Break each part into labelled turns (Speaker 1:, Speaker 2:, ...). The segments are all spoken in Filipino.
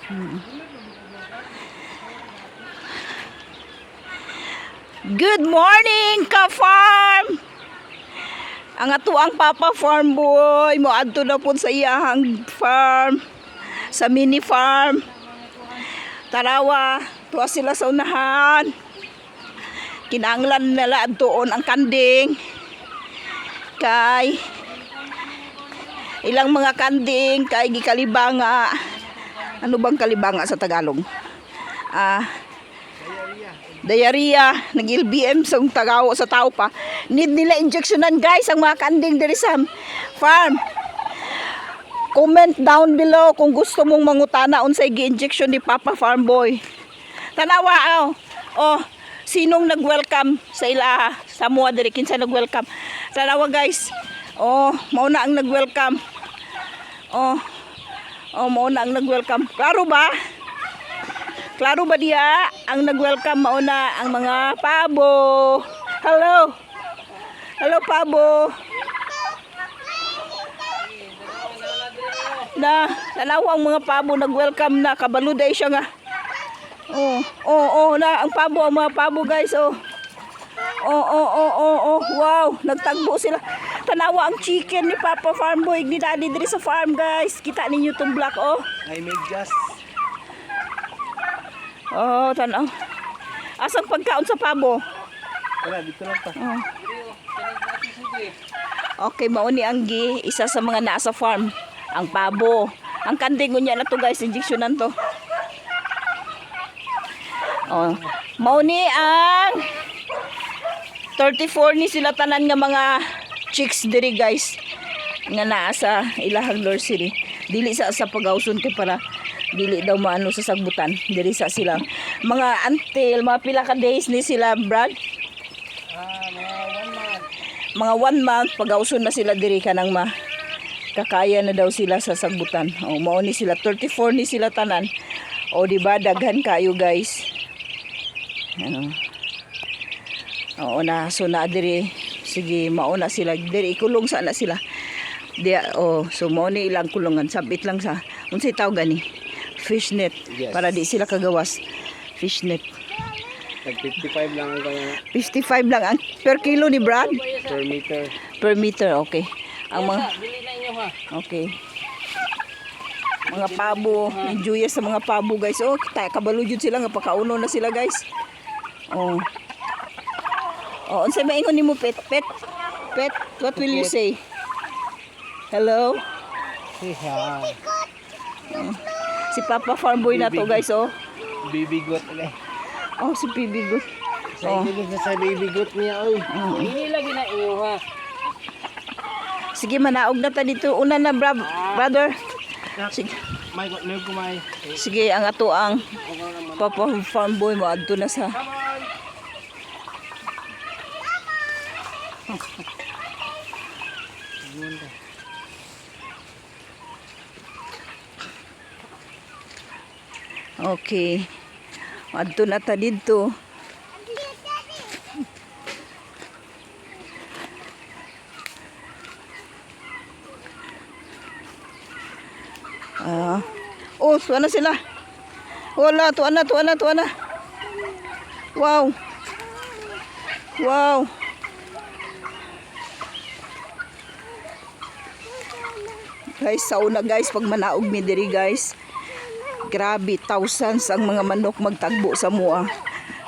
Speaker 1: Good morning, ka-farm! Ang atuang Papa Farm Boy mo adto na po sa iyahang farm, sa mini farm. Tarawa, tuwa sila sa unahan. Kinanglan nila adtoon ang kanding. Kay ilang mga kanding kay gikalibanga. Ano bang kalibanga sa Tagalog? Diarrhea, nag-LBM sa tagawo sa tao pa. Need nila injectionan guys ang mga kanding diri sa farm. Comment down below kung gusto mong mangutana unsay gi-injection ni Papa Farm Boy. Tanawa oh, sinong nag-welcome sa ila sa mua diri, kinsa nag-welcome. Tanawa guys. Oh, mao na ang nag-welcome. Oh, mao na ang nag-welcome. Klaro ba? Klaro ba diya? Ang nag-welcome mauna ang mga pabo. Hello. Hello pabo. Na, tanawa ang mga pabo nag-welcome na. Kabaluday siya nga. Na ang pabo, ang mga pabo guys. Wow, nagtagbo sila. Tanawa ang chicken ni Papa Farm Boy ni Daddy diri sa farm guys. Kita ninyo tong black
Speaker 2: I made just
Speaker 1: tanaw. Asang pagkaon sa pabo?
Speaker 2: wala, dito lang pa.
Speaker 1: Okay, mauni ang isa sa mga nasa farm. Ang pabo. Ang kanding niya na to guys, injectionan to. Mauni ang 34 ni sila tanan nga mga chicks diri guys. Nga naa sa ilahang nursery. Dili sa pagawson kay para dili daw maano sa sagbutan. Diri sa sila mga until mga pila ka days ni sila Brad. Mga 1 month pagawson na sila diri kanang kakaya na daw sila sa sagbutan. Mao ni sila 34 ni sila tanan. Di ba daghan kayo guys. Na so na diri sige mauna sila diri ikulong sana sila. So mao ni ilang kulungan sabit lang sa unsay tawag gani fishnet.
Speaker 2: Yes.
Speaker 1: Para di sila kagawas fishnet.
Speaker 2: Tag 55 lang ang kaya
Speaker 1: 55 lang ang per kilo ni Brad
Speaker 2: per meter.
Speaker 1: Okay. Ang mga okay. Mga pabo, enjoy sa mga pabo guys. Kita kabalo jud sila nga pakauno na sila guys. Unsay maingon nimo pet? What will you say? Hello?
Speaker 2: Hi.
Speaker 1: Si Papa Farm Boy na to guys.
Speaker 2: Baby goat ulit.
Speaker 1: Si baby goat.
Speaker 2: Sa sa baby goat niya Ini lagi na iyo ha.
Speaker 1: Sige manaog na ta dito. Una na brother. Sige.
Speaker 2: May kumay.
Speaker 1: Sige ang ato ang Papa Farm Boy mo adto na sa Okay. Adto na ta dito. Tuwa na sila. Wala, tuwa na. Wow. Guys, sauna guys, pag manaog mi diri guys. Grabe, thousands ang mga manok magtagbo sa mua.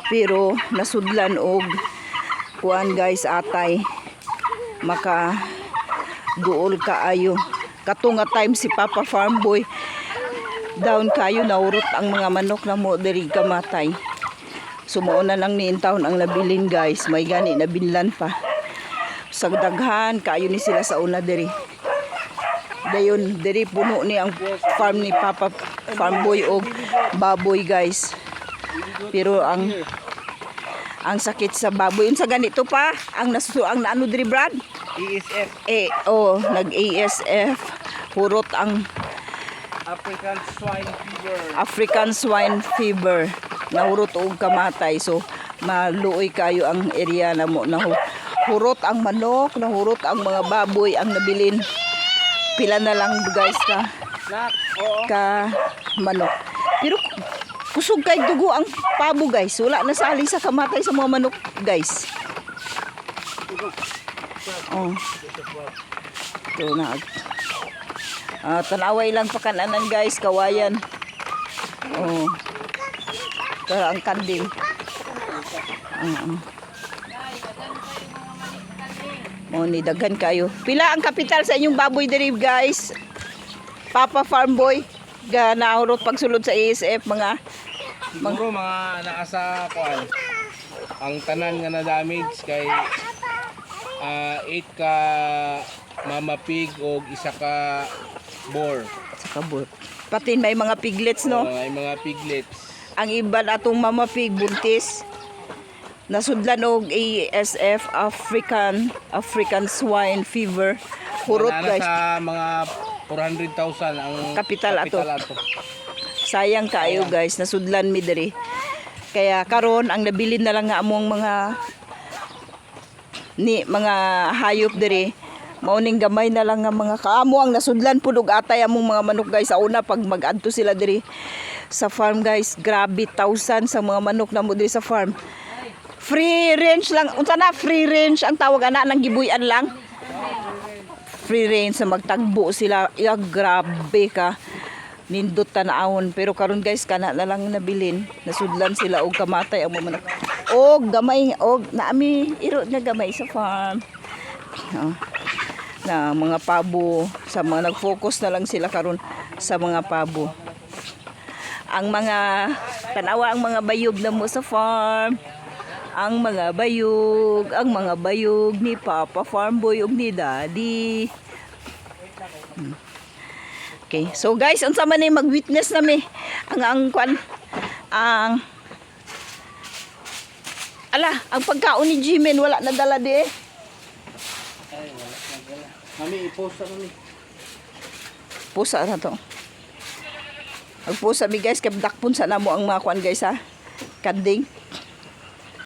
Speaker 1: Pero nasudlan og kuan guys, atay. Maka duol kaayo. Katunga time si Papa Farm Boy. Down kayo naurot ang mga manok na mo diri kamatay. Sumuuna lang ni intawon ang nabilin guys. May gani nabinlan pa. Sa daghan kayo ni sila sa una diri. Dayon diri puno ni ang farm ni Papa Farm Boy og baboy guys. Pero ang sakit sa baboy unsa ganito pa ang ano diri Brad?
Speaker 2: ESF.
Speaker 1: Nag-ASF. Hurot ang African swine fever. Nahurot og kamatay. So maluoy kayo ang area na mo. Nahurot ang manok, nahurot ang mga baboy ang nabilin. Pila na lang guys ka manok. Pero kusog kay dugo ang pabo guys. Wala na sali sa kamatay sa mga manok guys. Oh. Ito na. Tanaway lang pa kananan guys, kawayan. Oh. Tara ang kanding. Ni daghan kayo. Pila ang kapital sa inyong baboy diri guys? Papa Farm Boy ga naurot pagsulod sa ASF mga
Speaker 2: Siguro mga naasa kuan. Ang tanan nga na damage kay 8 ka mama pig o isa ka boar.
Speaker 1: sa kabot. Pati may mga piglets no.
Speaker 2: Ay mga piglets.
Speaker 1: Ang iba atong mama pig buntis. Nasudlan og ASF African Swine Fever. Hurot
Speaker 2: Nana
Speaker 1: guys.
Speaker 2: sa mga 400,000 ang
Speaker 1: Kapital ato. Sayang kayo guys, nasudlan mi diri. Kaya karon ang nabilin na lang nga among mga hayop diri. Mauning gamay na lang nga mga kaamo ang nasudlan pud og atay among mga manok guys. Sa una pag mag-adto sila diri sa farm guys, grabe 1,000 sa mga manok na mo diri sa farm. Free range lang. Unsa na free range ang tawag ana nang gibuyan lang. Free range sa magtagbo sila. Ya grabe ka. Nindot tanawon pero karon guys kana na lang nabilin. Nasudlan sila og kamatay ang mga manok. Og gamay og naami iro na gamay sa farm. Na mga pabo sa mga nag-focus na lang sila karon sa mga pabo. Ang mga tanawa ang mga bayog na mo sa farm. Ang mga bayog ni Papa Farm Boy ug ni Daddy. Okay, so guys, unsa man ni mag-witness nami ang ang pagkaon ni Jimen wala na dala di eh.
Speaker 2: Ay wala nagala. Mami i-post na ni.
Speaker 1: Pusa na to. Magpusa mi guys kay dakpon sa namo ang mga kwan guys ha. Kanding.